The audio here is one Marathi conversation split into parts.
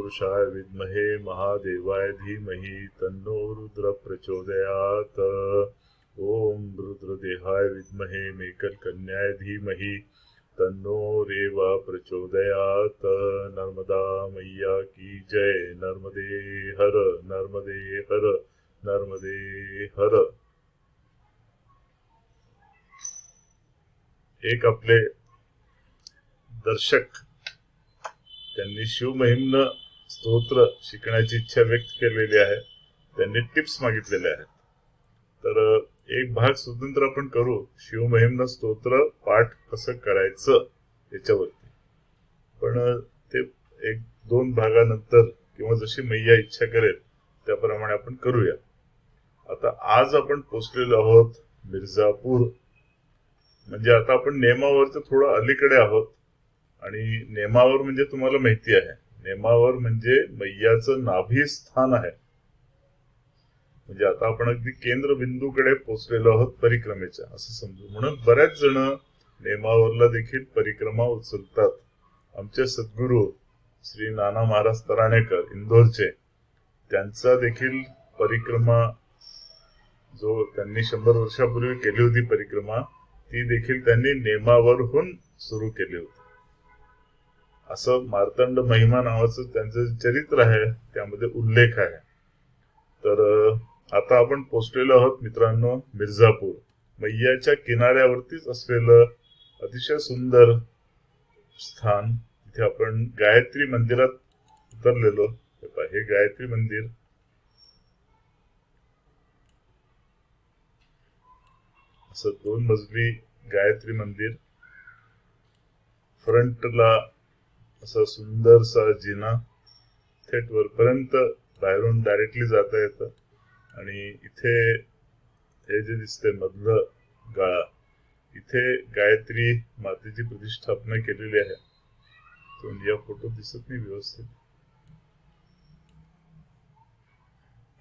तत्पुरुषाय विद्महे महादेवाय धीमहि तन्नो रुद्र प्रचोदयात्। ओम रुद्रदेहाय विद्महे मेकलकन्याय धीमहि तन्नो रेवा प्रचोदयात्। नर्मदा मैया की जय। नर्मदे हर, नर्मदे हर, नर्मदे हर। एक आपले दर्शक त्यांनी शिवमहिम्न स्तोत्र शिकण्याची इच्छा व्यक्त केलेली आहे। त्यांनी टिप्स मागितलेले आहेत, तर एक भाग स्वतंत्र आपण करू शिवमहिम्न स्तोत्र पाठ कसं करायचं याच्यावरती। पण ते एक दोन भागानंतर किंवा जशी मैया इच्छा करेल त्याप्रमाणे आपण करूया। आता आज आपण पोहोचलेलो आहोत मिर्जापूर, म्हणजे आता आपण नेमावरचं थोडं अलीकडे आहोत। आणि नेमावर म्हणजे तुम्हाला माहिती आहे, नेमावर म्हणजे मैयाचं नाभिस्थान आहे। म्हणजे आता आपण अगदी केंद्रबिंदूकडे पोहोचलेलो आहोत परिक्रमेच्या असं समजू। म्हणून बऱ्याच जण नेमावरला देखील परिक्रमा उचलतात। आमचे सद्गुरू श्री नाना महाराज तराणेकर इंदोरचे, त्यांचा देखील परिक्रमा जो त्यांनी 100 वर्षापूर्वी केली होती परिक्रमा, ती देखील त्यांनी नेमावरहून सुरू केली होती। असं मार्तंड महिमा नावाचं त्यांचं चरित्र आहे, त्यामध्ये उल्लेख आहे। तर आता आपण पोहोचलेलो आहोत मित्रांनो मिर्जापूर, मैयाच्या किनाऱ्यावरतीच असलेलं अतिशय सुंदर स्थान। तिथे आपण गायत्री मंदिरात उतरलेलो। हे गायत्री मंदिर असं 2 मजली गायत्री मंदिर, फ्रंटला असा सुंदरसा जिना, थेट वरपर्यंत बाहेरून डायरेक्टली जाता येतं। आणि इथे हे जे दिसते मधलं गाळा, इथे गायत्री मातेची प्रतिष्ठापना केलेली आहे। तो या फोटो दिसत नाही व्यवस्थित।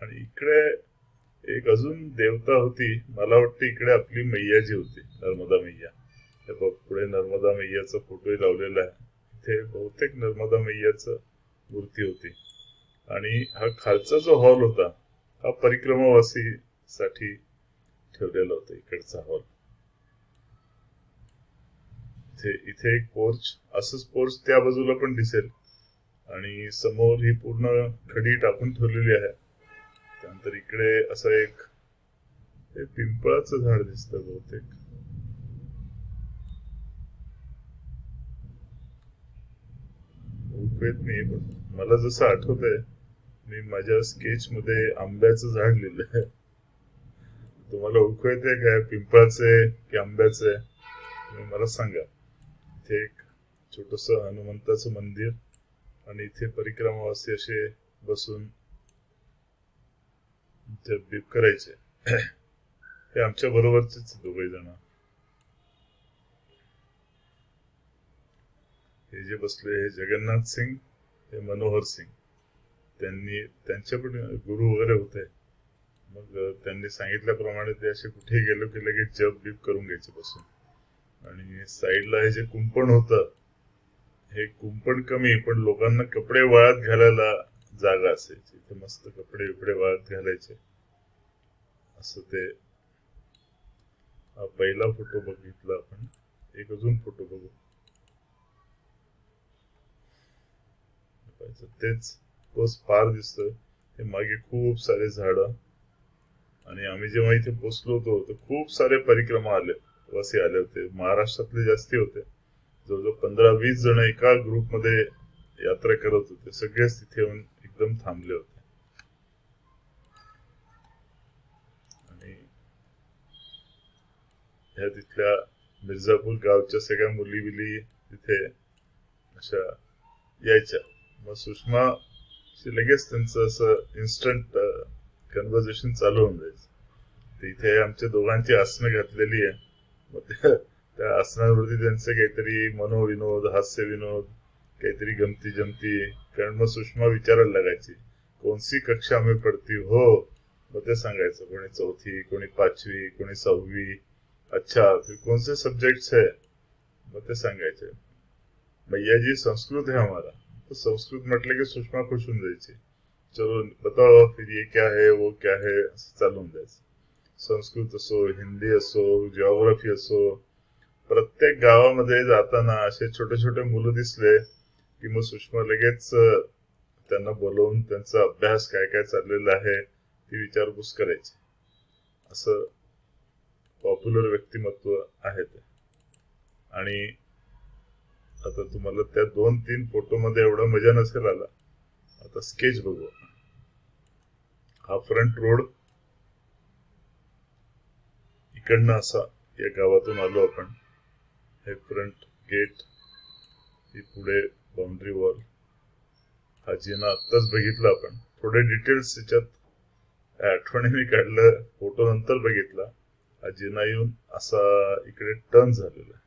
आणि इकडे एक अजून देवता होती, मला वाटतं इकडे आपली मैयाजी होती, नर्मदा मैया। पुढे नर्मदा मैयाचा फोटोही लावलेला आहे। इथे बहुतेक नर्मदा मैयाचं मूर्ती होती। आणि हा खालचा जो हॉल होता हा परिक्रमावासीसाठी ठेवलेला होता, इकडचा हॉल। इथे एक पोर्च, असंच पोर्च त्या बाजूला पण दिसेल। आणि समोर ही पूर्ण खडी टाकून ठेवलेली आहे। त्यानंतर इकडे असं एक पिंपळाचं झाड दिसतं बहुतेक। ओळखत नाही, पण मला जसं आठवतंय मी माझ्या स्केच मध्ये आंब्याचं झाड लिहिलंय। तुम्हाला ओळखू येते काय, पिंपळाचे की आंब्याचे? तुम्ही मला सांगा। इथे एक छोटस हनुमंताचं मंदिर, आणि इथे परिक्रमावासी असे बसून जप बीप करायचे। हे आमच्या बरोबरचेच 2 जण। हे जे बसले हे जगन्नाथ सिंग, हे मनोहर सिंग। त्यांचे पण गुरु वगैरे होते। मग त्यांनी सांगितल्याप्रमाणे ते असे कुठे गेलो की लगेच जप बीप करून घ्यायचे बसून। आणि साईडला हे जे कुंपण होतं, हे कुंपण कमी, पण लोकांना कपडे वाळत घालायला जागा असायची। इथे मस्त कपडे बिपडे वाळत घालायचे असं ते। हा पहिला फोटो बघितला आपण, एक अजून फोटो बघू। तेच तोच पार दिसतोय। हे मागे खूप सारे झाड। आणि आम्ही जेव्हा इथे पोहोचलो होतो तर खूप सारे परिक्रमा वासी आले होते, महाराष्ट्रातले जास्ती होते। जवळजवळ 15-20 जण एका ग्रुपमध्ये यात्रा करत होते। सगळेच तिथे येऊन एकदम थांबले होते। आणि ह्या तिथल्या मिर्जापूर गावच्या सगळ्या मुली बिली तिथे अशा यायच्या। मग सुषमा लगेच त्यांचं असं इन्स्टंट कन्व्हर्सेशन चालू होऊन जायचं। तिथे आमच्या दोघांची आसनं घातलेली आहे। मग त्या आसनांवरती त्यांचे काहीतरी मनोविनोद, हास्य विनोद, काहीतरी गमती जमती। कारण मग सुषमा विचारायला लागायची, कोणसी कक्षा में पढ़ती हो? मग ते सांगायचं, कोणी 4थी, कोणी 5वी, कोणी 6वी। अच्छा, फिर कौन से सब्जेक्ट्स है? मग ते सांगायचे। मैया जी संस्कृत है हमारा। तो संस्कृत म्हटलं की सुषमा खुश होऊन जायची. चलो बताओ फिर ये क्या है वो क्या है असं चालून जायचं. संस्कृत असो, हिंदी असो, जिओग्राफी असो, प्रत्येक गावामध्ये जाताना असे छोटे छोटे मुलं दिसले की मग सुषमा लगेच त्यांना बोलवून त्यांचा अभ्यास काय काय चाललेला आहे ती विचारपूस करायची. असं पॉप्युलर व्यक्तिमत्व आहे ते. आणि आता तुम्हाला त्या 2-3 फोटो मध्ये एवढा मजा नसेल आला. आता स्केच बघू. हा फ्रंट रोड, इकडनं असा या गावातून आलो आपण. हे फ्रंट गेट, ही पुढे बाउंड्री वॉल. हा जिना आत्ताच बघितला आपण. थोडे डिटेल्स त्याच्यात आठवणीने काढलं, फोटो नंतर बघितला. हा जिना येऊन असा इकडे टर्न झालेला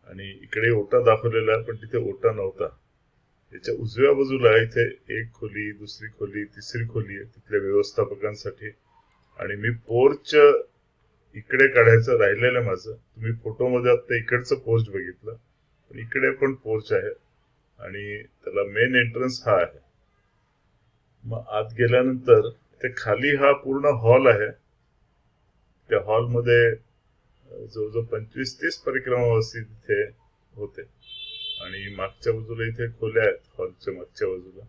आणि इकडे ओटा दाखवलेला आहे, पण तिथे ओटा नव्हता. त्याच्या उजव्या बाजूला इथे एक खोली, दुसरी खोली, तिसरी खोली आहे तिथल्या व्यवस्थापकांसाठी. आणि मी पोर्च इकडे काढायचं राहिलेलं माझं. तुम्ही फोटोमध्ये आता इकडचं पोर्च बघितलं, पण इकडे पण पोर्च आहे आणि त्याला मेन एंट्रन्स हा आहे. मग आत गेल्यानंतर ते खाली हा पूर्ण हॉल आहे. त्या हॉलमध्ये जवळजवळ 25-30 परिक्रमावासी तिथे होते. आणि मागच्या बाजूला इथे खोल्या आहेत. हॉलच्या मागच्या बाजूला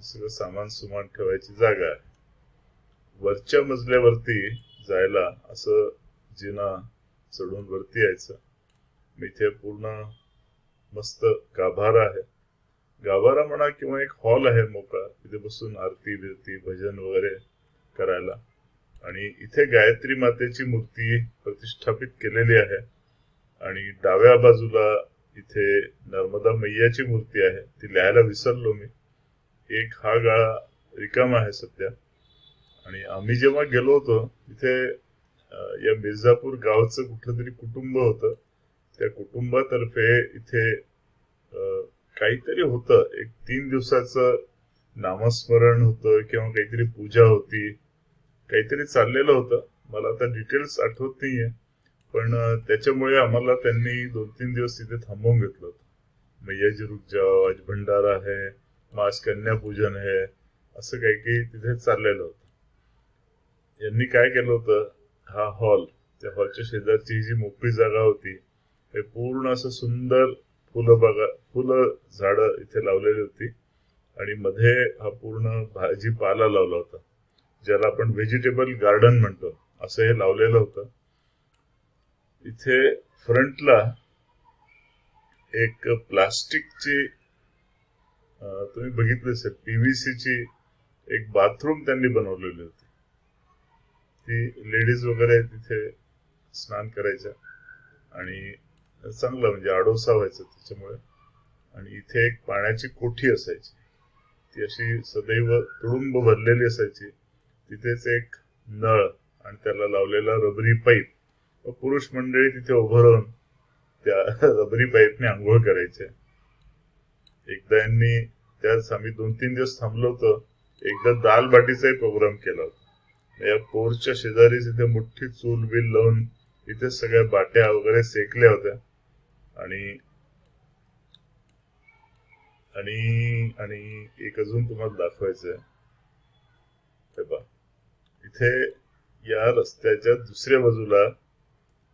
सगळं सामान सुमान ठेवायची जागा आहे. वरच्या मजल्यावरती जायला असं जिना चढून वरती यायचं. इथे पूर्ण मस्त गाभारा आहे. गाभारा म्हणा किंवा एक हॉल आहे मोकळा, तिथे बसून आरती बिरती भजन वगैरे करायला. आणि इथे गायत्री मातेची मूर्ती प्रतिष्ठापित केलेली आहे. आणि डाव्या बाजूला इथे नर्मदा मैयाची मूर्ती आहे. ती लिहायला विसरलो मी. एक हा गाळा रिकामा आहे सध्या. आणि आम्ही जेव्हा गेलो होतो तिथे या मिर्झापूर गावचं कुठलं तरी कुटुंब होतं. त्या कुटुंबातर्फे इथे काहीतरी होतं. एक 3 दिवसाचं नामस्मरण होतं किंवा काहीतरी पूजा होती, काहीतरी चाललेलं होतं. मला आता डिटेल्स आठवत नाहीये, पण त्याच्यामुळे आम्हाला त्यांनी 2-3 दिवस तिथे थांबवून घेतलं होतं. मैयाजी रुक जाओ, आज भंडारा है, आज कन्यापूजन है, असं काही काही तिथे चाललेलं होतं. यांनी काय केलं होतं, हा हॉल, त्या हॉलच्या शेजारची जी मोकळी जागा होती ते पूर्ण असं सुंदर फुलं झाडं इथे लावलेली होती. आणि मध्ये हा पूर्ण भाजीपाला लावला होता, ज्याला आपण व्हेजिटेबल गार्डन म्हणतो, असं हे लावलेलं होतं. इथे फ्रंटला एक प्लास्टिकची, तुम्ही बघितली असेल, पीव्हीसीची एक बाथरूम त्यांनी बनवलेली होती. ती लेडीज वगैरे तिथे स्नान करायच्या आणि चांगलं म्हणजे आडोसा व्हायचं त्याच्यामुळे. आणि इथे एक पाण्याची कोठी असायची, ती अशी सदैव तुडुंब भरलेली असायची. तिथेच एक नळ आणि त्याला लावलेला रबरी पाईप. पुरुष मंडळी तिथे उभं राहून त्या रबरी पाईपने आंघोळ करायचे. एकदा यांनी, त्याच आम्ही 2-3 दिवस थांबलो होतो, एकदा दाल बाटीचाही प्रोग्राम केला होता. या पोर्चच्या शेजारीच इथे मोठी चूल बिल लावून इथे सगळ्या बाट्या वगैरे सेकल्या होत्या. आणि आणि आणि एक अजून तुम्हाला दाखवायचंय. हे पहा, इथे या रस्त्याच्या दुसऱ्या बाजूला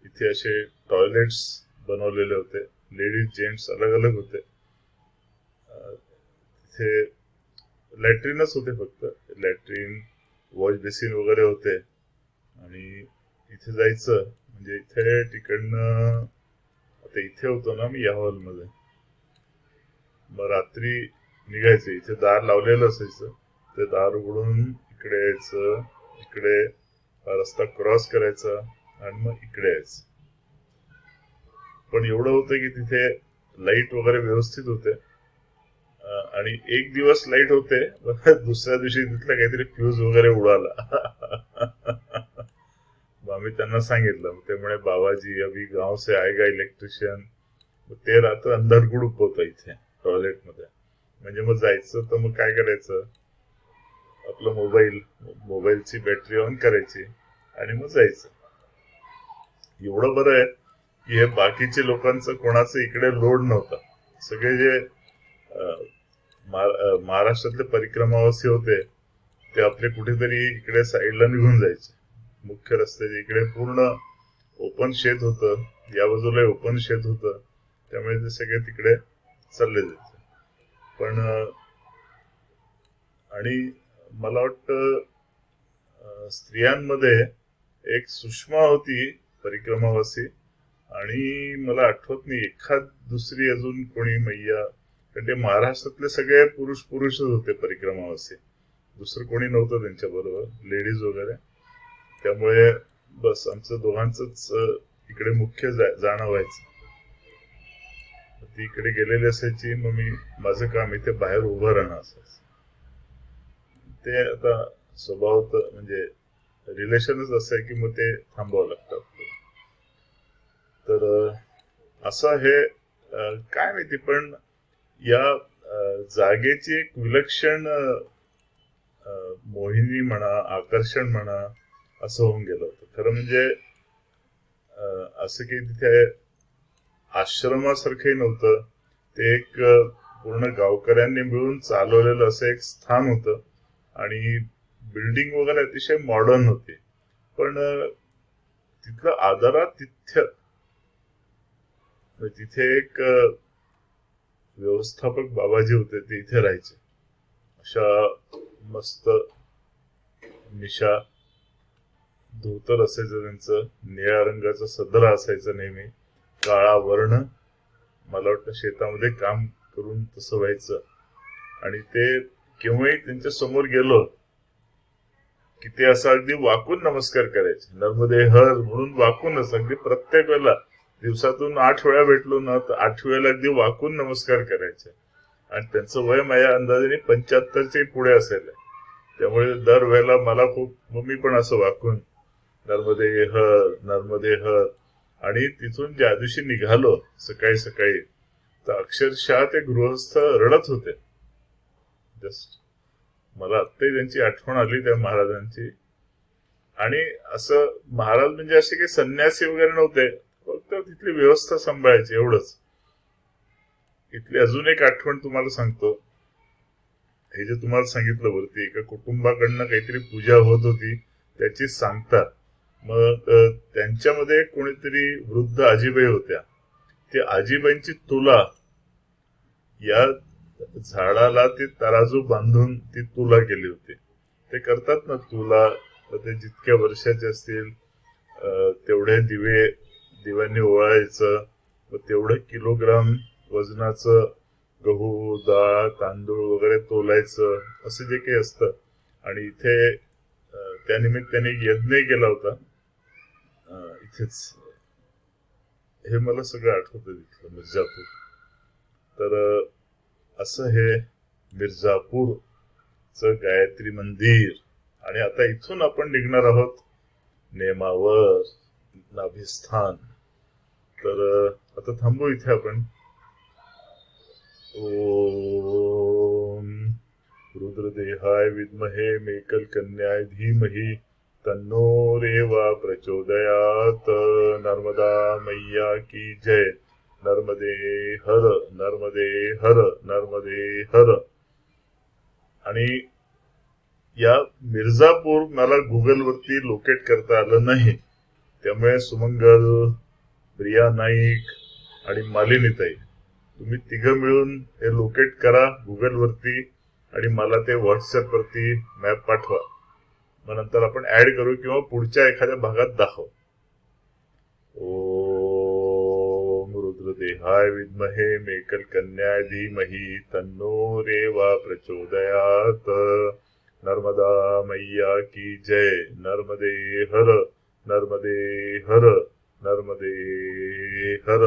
इथे असे टॉयलेट्स बनवलेले होते. लेडीज जेंट्स अलग अलग होते. तिथे लॅट्रिनच होते, फक्त लॅट्रिन, वॉश बेसिन वगैरे होते. आणि इथे जायचं म्हणजे इथे तिकडनं, आता इथे होतो ना मी या हॉलमध्ये, मग रात्री निघायचं. इथे दार लावलेलं असायचं, ते दार उघडून इकडे यायचं, इकडे हा रस्ता क्रॉस करायचा आणि मग इकडे यायचं. पण एवढं होतं की तिथे लाईट वगैरे व्यवस्थित होते. आणि एक दिवस लाईट होते, दुसऱ्या दिवशी तिथला काहीतरी फ्यूज वगैरे उडाला. आम्ही त्यांना सांगितलं, ते म्हणे बाबाजी अभी गाव से आएगा इलेक्ट्रिशियन. ते रात्र अंधार गुडूप होतं इथे टॉयलेटमध्ये. म्हणजे मग जायचं तर मग काय करायचं, आपलं मोबाईलची बॅटरी ऑन करायची आणि मग जायचं. एवढं बरं आहे की हे बाकीचे लोकांचं कोणाचं इकडे लोड नव्हता. सगळे जे महाराष्ट्रातले परिक्रमावासी होते ते आपले कुठेतरी इकडे साईडला निघून जायचे. मुख्य रस्त्याच्या इकडे पूर्ण ओपन शेत होतं, या बाजूला ओपन शेत होतं, त्यामुळे ते सगळे तिकडे चालले जायचे. पण आणि मला वाटतं स्त्रियांमध्ये एक सुषमा होती परिक्रमावासी, आणि मला आठवत नाही एखाद दुसरी अजून कोणी मैया, कारण ते महाराष्ट्रातले सगळे पुरुषच होते परिक्रमावासी, दुसरं कोणी नव्हतं त्यांच्या बरोबर, लेडीज वगैरे. त्यामुळे बस आमचं दोघांचंच इकडे मुख्य जाणं व्हायचं. ती इकडे गेलेली असायची, मग मी माझं काम इथे बाहेर उभं राहणं असायचं. ते आता स्वभाव म्हणजे रिलेशनच असं आहे की मग ते थांबावं लागतं. तर असं हे काय माहिती, पण या जागेची एक विलक्षण मोहिनी म्हणा, आकर्षण म्हणा, असं होऊन गेलं होतं. खरं म्हणजे असं काही तिथे आश्रमासारखंही नव्हतं, ते एक पूर्ण गावकऱ्यांनी मिळून चालवलेलं असं एक स्थान होतं, आणि बिल्डिंग वगैरे अतिशय मॉडर्न होती. पण तिथलं आदरातिथ्य, तिथे एक व्यवस्थापक बाबाजी होते, ते इथे राहायचे. अशा मस्त मिशा, धोतर असायचं त्यांचं, निळ्या रंगाचं सदरा असायचं नेहमी, काळा वर्ण. मला वाटतं शेतामध्ये काम करून तसं व्हायचं. आणि ते केव्हाही त्यांच्या समोर गेलो की ते असं अगदी वाकून नमस्कार करायचे, नर्मदे हर म्हणून वाकूनच, अगदी प्रत्येक वेळेला दिवसातून 8 वेळा भेटलो ना तर 8 वेळेला अगदी वाकून नमस्कार करायचे. आणि त्यांचं वय माझ्या अंदाजाने 75च्या पुढे असेल, त्यामुळे दर वेळेला मला खूप, मग मी पण असं वाकून नर्मदे हर, नर्मदे हर. आणि तिथून ज्या दिवशी निघालो सकाळी सकाळी, तर अक्षरशः ते गृहस्थ रडत होते. जस्ट मला आत्ताही त्यांची आठवण आली त्या महाराजांची. आणि असं महाराज म्हणजे असे काही संन्यासी वगैरे नव्हते, फक्त तिथली व्यवस्था सांभाळायची, एवढंच. इथली अजून एक आठवण तुम्हाला सांगतो. हे जे तुम्हाला सांगितलं वरती, एका कुटुंबाकडनं काहीतरी पूजा होत होती त्याची सांगतात. मग त्यांच्यामध्ये कोणीतरी वृद्ध आजीबाई होत्या. ते आजीबाईंची तुला, या झाडाला ती तराजू बांधून ती तुला केली होती. ते करतात ना तुला, ते जितक्या वर्षाचे असतील तेवढे दिव्यांनी ओवाळायचं, व तेवढं किलोग्राम वजनाचं गहू, डाळ, तांदूळ वगैरे तोलायचं, असं जे काही असतं. आणि इथे त्यानिमित्ताने यज्ञ केला होता इथेच. हे मला सगळं आठवतं तिथलं मिर्झापूर. तर असं हे मिर्झापूरचं गायत्री मंदिर. आणि आता इथून आपण निघणार आहोत नेमावर, नाभिस्थान. तर आता थांबू इथे आपण. ओम रुद्रदेहाय विद्महे मेकल कन्याय धीमहि तन्नो रेवा प्रचोदयात. नर्मदा मैया की जय. नर्मदे हर, नर्मदे हर, नर्मदे हर. आणि या मिर्झापूर मला गुगल वरती लोकेट करता आलं नाही, त्यामुळे सुमंगल, प्रिया नाईक आणि मालिनीताई, तुम्ही तिघं मिळून हे लोकेट करा गुगल वरती आणि मला ते व्हॉट्सअप वरती मॅप पाठवा. मग नंतर आपण ऍड करू किंवा पुढच्या एखाद्या भागात दाखव. ओम रुद्रदेहाय विद्महे मेकल कन्याय धीमहि तन्नो रेवा प्रचोदयात. नर्मदा मैया की जय. नर्मदे हर, नर्मदे हर, नर्मदे हर.